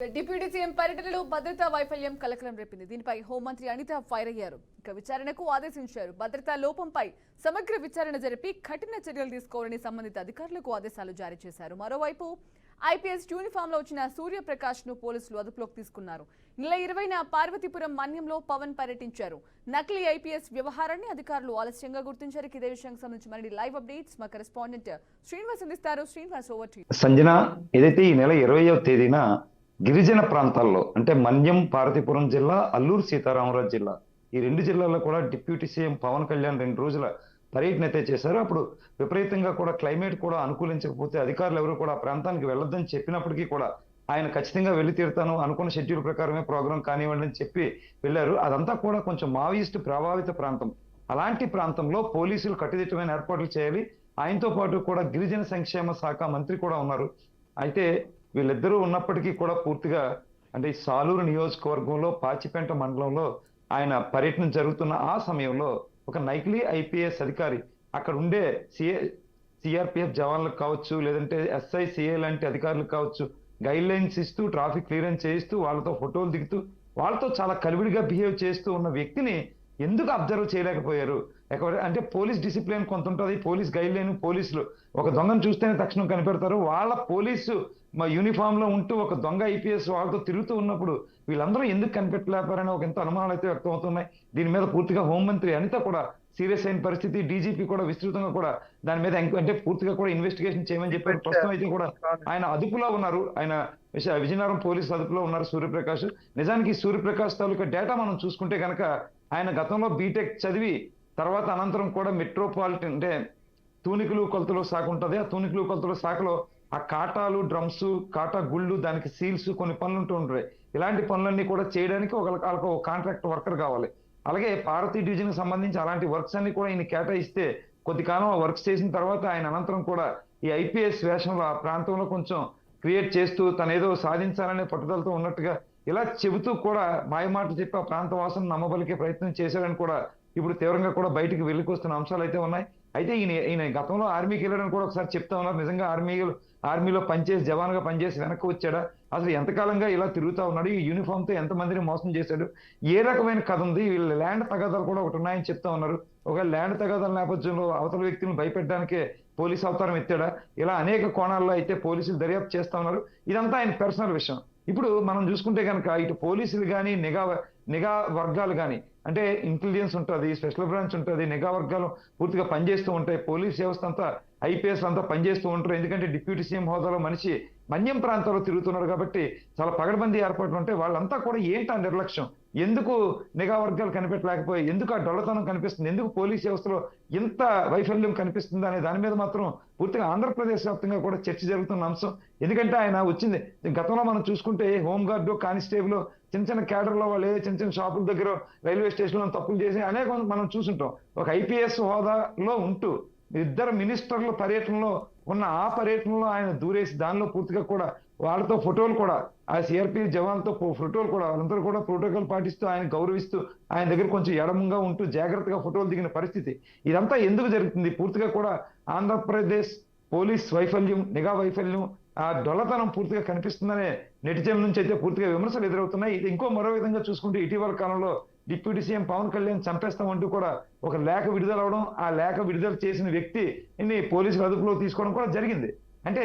Deputy CM పర్యటనలో భద్రతా వైఫల్యం కలకలం రేపింది. దీనిపై హోంమంత్రి అనిత ఫైర్ అయ్యారు. ఇక విచారణకు ఆదేశించారు. భద్రతా లోపంపై సమగ్ర విచారణ జరిపి కఠిన చర్యలు తీసుకోవాలని సంబంధిత అధికారులకు ఆదేశాలు జారీ చేశారు. మరోవైపు ఐపీఎస్ యూనిఫామ్ లో వచ్చిన సూర్యప్రకాష్ ను పోలీసులు అదుపులోకి తీసుకున్నారు. నెల 20న పార్వతీపురం మన్యంలో పవన్ పర్యటించారు. నకిలీ ఐపీఎస్ వ్యవహారాన్ని అధికారులు ఆలస్యంగా గుర్తించారు. ఇదే విషయానికి సంబంధించి మరిన్ని లైవ్ అప్డేట్స్ మా కరెస్పాండెంట్ శ్రీనివాస్ అందిస్తారు. Srinivas, over to you. Sanjana, ఏదైతే ఈ నెల 20వ తేదీన గిరిజన ప్రాంతాల్లో అంటే మన్యం, పార్వతీపురం జిల్లా, అల్లూరు సీతారామరాజు జిల్లా, ఈ రెండు జిల్లాల్లో కూడా డిప్యూటీ సీఎం పవన్ కళ్యాణ్ 2 రోజుల పర్యటన అయితే చేశారు. అప్పుడు విపరీతంగా కూడా క్లైమేట్ కూడా అనుకూలించకపోతే అధికారులు ఎవరు కూడా ఆ ప్రాంతానికి వెళ్ళొద్దని చెప్పినప్పటికీ కూడా ఆయన ఖచ్చితంగా వెళ్ళి తీరుతాను, అనుకున్న షెడ్యూల్ ప్రకారమే ప్రోగ్రాం కానివ్వండి అని చెప్పి వెళ్ళారు. అదంతా కూడా కొంచెం మావోయిస్టు ప్రభావిత ప్రాంతం. అలాంటి ప్రాంతంలో పోలీసులు కట్టుదిట్టమైన ఏర్పాట్లు చేయాలి. ఆయనతో పాటు కూడా గిరిజన సంక్షేమ శాఖ మంత్రి కూడా ఉన్నారు. అయితే వీళ్ళిద్దరూ ఉన్నప్పటికీ కూడా పూర్తిగా అంటే ఈ సాలూరు నియోజకవర్గంలో పాచిపెంట మండలంలో ఆయన పర్యటన జరుగుతున్న ఆ సమయంలో ఒక నకిలీ ఐపీఎస్ అధికారి అక్కడ ఉండే సిఆర్పిఎఫ్ జవాన్లకు కావచ్చు, లేదంటే ఎస్ఐ సిఐ లాంటి అధికారులకు కావచ్చు, గైడ్ లైన్స్ ఇస్తూ ట్రాఫిక్ క్లియరెన్స్ చేయిస్తూ వాళ్ళతో ఫోటోలు దిగుతూ వాళ్ళతో చాలా కలివిడిగా బిహేవ్ చేస్తూ ఉన్న వ్యక్తిని ఎందుకు అబ్జర్వ్ చేయలేకపోయారు? అంటే పోలీస్ డిసిప్లిన్ కొంత ఉంటుంది, పోలీస్ గైడ్ లైన్. పోలీసులు ఒక దొంగను చూస్తేనే తక్షణం కనిపెడతారు. వాళ్ళ పోలీసు యూనిఫామ్ లో ఉంటూ ఒక దొంగ ఐపీఎస్ వాళ్ళతో తిరుగుతూ ఉన్నప్పుడు వీళ్ళందరూ ఎందుకు కనిపెట్టలేపారని ఒక ఎంత అనుమానాలు అయితే వ్యక్తం అవుతున్నాయి. దీని మీద పూర్తిగా హోంమంత్రి అనిత కూడా సీరియస్ అయిన పరిస్థితి. డీజీపీ కూడా విస్తృతంగా కూడా దాని మీద అంటే పూర్తిగా కూడా ఇన్వెస్టిగేషన్ చేయమని చెప్పారు. ప్రస్తుతం అయితే కూడా ఆయన అదుపులో ఉన్నారు. ఆయన విజయనగరం పోలీసులు అదుపులో ఉన్నారు సూర్యప్రకాష్. నిజానికి సూర్యప్రకాష్ తాలూకా డేటా మనం చూసుకుంటే కనుక ఆయన గతంలో బీటెక్ చదివి తర్వాత అనంతరం కూడా మెట్రోపాలిటన్ అంటే తూనికలు కొలతలు శాఖ ఉంటుంది. ఆ తూనికలు కొలతల శాఖలో ఆ కాటాలు, డ్రమ్స్, కాటా గుళ్ళు, దానికి సీల్స్, కొన్ని పనులు ఉంటూ ఉంటాయి. ఇలాంటి పనులన్నీ కూడా చేయడానికి ఒక కాంట్రాక్ట్ వర్కర్ కావాలి. అలాగే పార్వతీ డివిజన్ కి సంబంధించి అలాంటి వర్క్స్ అన్ని కూడా ఈయన కేటాయిస్తే కొద్ది కాలం ఆ వర్క్స్ చేసిన తర్వాత ఆయన అనంతరం కూడా ఈ ఐపీఎస్ వేషంలో ఆ ప్రాంతంలో కొంచెం క్రియేట్ చేస్తూ తను ఏదో సాధించాలనే పట్టుదలతో ఉన్నట్టుగా ఇలా చెబుతూ కూడా మాయమాటలు చెప్పి ఆ ప్రాంత వాసులను నమ్మబలికే ప్రయత్నం చేశారని కూడా ఇప్పుడు తీవ్రంగా కూడా బయటికి వెళ్ళికొస్తున్న అంశాలు అయితే ఉన్నాయి. అయితే ఈయన గతంలో ఆర్మీకి వెళ్ళడానికి కూడా ఒకసారి చెప్తా ఉన్నారు. నిజంగా ఆర్మీలో పనిచేసి జవాన్ గా పనిచేసి వెనక్కి వచ్చాడా? అసలు ఎంతకాలంగా ఇలా తిరుగుతా ఉన్నాడు? ఈ యూనిఫామ్ తో ఎంతమందిని మోసం చేశాడు? ఏ రకమైన కథ ఉంది? వీళ్ళ ల్యాండ్ తగాదాలు కూడా ఒకటి ఉన్నాయని చెప్తా ఉన్నారు. ఒక ల్యాండ్ తగాదాల నేపథ్యంలో అవతల వ్యక్తులను భయపెట్టడానికే పోలీసు అవతారం ఎత్తాడా? ఇలా అనేక కోణాల్లో అయితే పోలీసులు దర్యాప్తు చేస్తా ఉన్నారు. ఇదంతా ఆయన పర్సనల్ విషయం. ఇప్పుడు మనం చూసుకుంటే కనుక ఇటు పోలీసులు కానీ నిఘా వర్గాలు కానీ అంటే ఇంటెలిజెన్స్ ఉంటుంది, స్పెషల్ బ్రాంచ్ ఉంటుంది, నిఘా వర్గాలు పూర్తిగా పనిచేస్తూ ఉంటాయి. పోలీస్ వ్యవస్థ అంతా ఐపీఎస్ అంతా పనిచేస్తూ ఉంటారు. ఎందుకంటే డిప్యూటీ సీఎం హోదాలో మనిషి మన్యం ప్రాంతాల్లో తిరుగుతున్నారు కాబట్టి చాలా పగడబందీ ఏర్పాట్లు ఉంటాయి. వాళ్ళంతా కూడా ఏంటా నిర్లక్ష్యం? ఎందుకు నిఘా వర్గాలు కనిపెట్టలేకపోయి, ఎందుకు ఆ డొల్లతనం కనిపిస్తుంది, ఎందుకు పోలీస్ వ్యవస్థలో ఇంత వైఫల్యం కనిపిస్తుంది అనే దాని మీద మాత్రం పూర్తిగా ఆంధ్రప్రదేశ్ వ్యాప్తంగా కూడా చర్చ జరుగుతున్న అంశం. ఎందుకంటే ఆయన వచ్చింది గతంలో మనం చూసుకుంటే హోంగార్డు, కానిస్టేబుల్, చిన్న క్యాడర్లో వాళ్ళు చిన్న షాపుల దగ్గర, రైల్వే స్టేషన్లో తప్పులు చేసి అనేక మనం చూసుంటాం. ఒక ఐపీఎస్ హోదాలో ఉంటూ ఇద్దరు మినిస్టర్ల పర్యటనలో ఉన్న ఆ పర్యటనలో ఆయన దూరేసి దానిలో పూర్తిగా కూడా వాళ్ళతో ఫోటోలు కూడా ఆ సిఆర్పి జవాన్తో ఫోటోలు కూడా వాళ్ళందరూ కూడా ప్రోటోకాల్ పాటిస్తూ ఆయన గౌరవిస్తూ ఆయన దగ్గర కొంచెం ఎడమంగా ఉంటూ జాగ్రత్తగా ఫోటోలు దిగిన పరిస్థితి. ఇదంతా ఎందుకు జరుగుతుంది? పూర్తిగా కూడా ఆంధ్రప్రదేశ్ పోలీస్ వైఫల్యం, నిఘా వైఫల్యం, ఆ డొల్లతనం పూర్తిగా కనిపిస్తుందనే నెటిజన్ల నుంచి అయితే పూర్తిగా విమర్శలు ఎదురవుతున్నాయి. ఇది మరో విధంగా చూసుకుంటే ఇటీవల కాలంలో డిప్యూటీ సీఎం పవన్ కళ్యాణ్ చంపేస్తామంటూ కూడా ఒక లేఖ విడుదల అవడం, ఆ లేఖ విడుదల చేసిన వ్యక్తిని పోలీసులు అదుపులో తీసుకోవడం కూడా జరిగింది. అంటే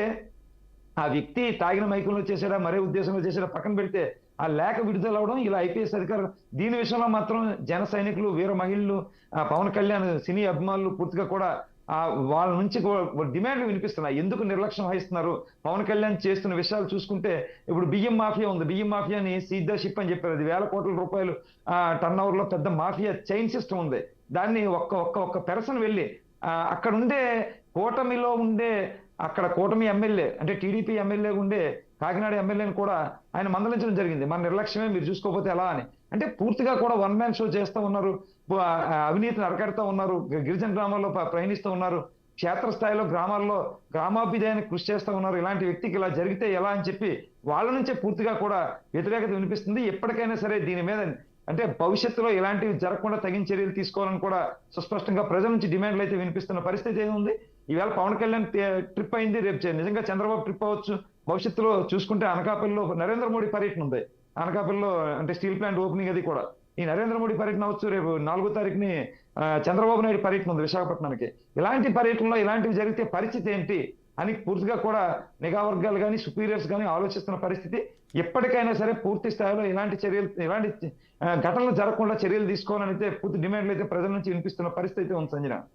ఆ వ్యక్తి తాగిన మైకంలో చేశాడా, మరే ఉద్దేశంలో చేశాడా పక్కన పెడితే ఆ లేఖ విడుదల అవడం, ఇలా ఐపీఎస్ అధికారులు దీని విషయంలో మాత్రం జన సైనికులు, వీర మహిళలు, పవన్ కళ్యాణ్ సినీ అభిమానులు పూర్తిగా కూడా వాళ్ళ నుంచి డిమాండ్లు వినిపిస్తున్నాయి. ఎందుకు నిర్లక్ష్యం వహిస్తున్నారు? పవన్ కళ్యాణ్ చేస్తున్న విషయాలు చూసుకుంటే ఇప్పుడు బియ్యం మాఫియా ఉంది. బియ్యం మాఫియాని సీదా షిప్ అని చెప్పారు. అది వేల కోట్ల రూపాయలు టర్న్ ఓవర్ లో పెద్ద మాఫియా చైన్ సిస్టమ్ ఉంది. దాన్ని ఒక్క పెర్సన్ వెళ్ళి అక్కడ ఉండే కూటమిలో ఉండే అక్కడ కూటమి ఎమ్మెల్యే అంటే టీడీపీ ఎమ్మెల్యే ఉండే కాకినాడ ఎమ్మెల్యేని కూడా ఆయన మందలించడం జరిగింది. మన నిర్లక్ష్యమే, మీరు చూసుకోకపోతే ఎలా అని. అంటే పూర్తిగా కూడా వన్ మ్యాన్ షో చేస్తూ ఉన్నారు, అవినీతిని అరకడుతూ ఉన్నారు, గిరిజన గ్రామాల్లో ప్రయాణిస్తూ ఉన్నారు, క్షేత్రస్థాయిలో గ్రామాల్లో గ్రామాభ్యుదయానికి కృషి చేస్తూ ఉన్నారు. ఇలాంటి వ్యక్తికి ఇలా జరిగితే ఎలా అని చెప్పి వాళ్ళ నుంచే పూర్తిగా కూడా వ్యతిరేకత వినిపిస్తుంది. ఎప్పటికైనా సరే దీని మీద అంటే భవిష్యత్తులో ఇలాంటివి జరగకుండా తగిన చర్యలు తీసుకోవాలని కూడా సుస్పష్టంగా ప్రజల నుంచి డిమాండ్లు అయితే వినిపిస్తున్న పరిస్థితి ఏముంది. ఈవేళ పవన్ కళ్యాణ్ ట్రిప్ అయింది, రేపు నిజంగా చంద్రబాబు ట్రిప్ అవ్వచ్చు, భవిష్యత్తులో చూసుకుంటే అనకాపల్లిలో నరేంద్ర మోడీ పర్యటన ఉంది. అనకాపల్లిలో అంటే స్టీల్ ప్లాంట్ ఓపెనింగ్ అది కూడా. ఈ నరేంద్ర మోడీ పర్యటన అవచ్చు. రేపు 4వ తారీఖుని చంద్రబాబు నాయుడు పర్యటన ఉంది విశాఖపట్నానికి. ఇలాంటి పర్యటనలో ఇలాంటివి జరిగితే పరిస్థితి ఏంటి అని పూర్తిగా కూడా నిఘా వర్గాలు కానీ సుపీరియర్స్ కానీ ఆలోచిస్తున్న పరిస్థితి. ఎప్పటికైనా సరే పూర్తి స్థాయిలో ఇలాంటి ఘటనలు జరగకుండా చర్యలు తీసుకోవాలని అయితే పూర్తి డిమాండ్లు అయితే ప్రజల నుంచి వినిపిస్తున్న పరిస్థితి అయితే ఉంది సంజన.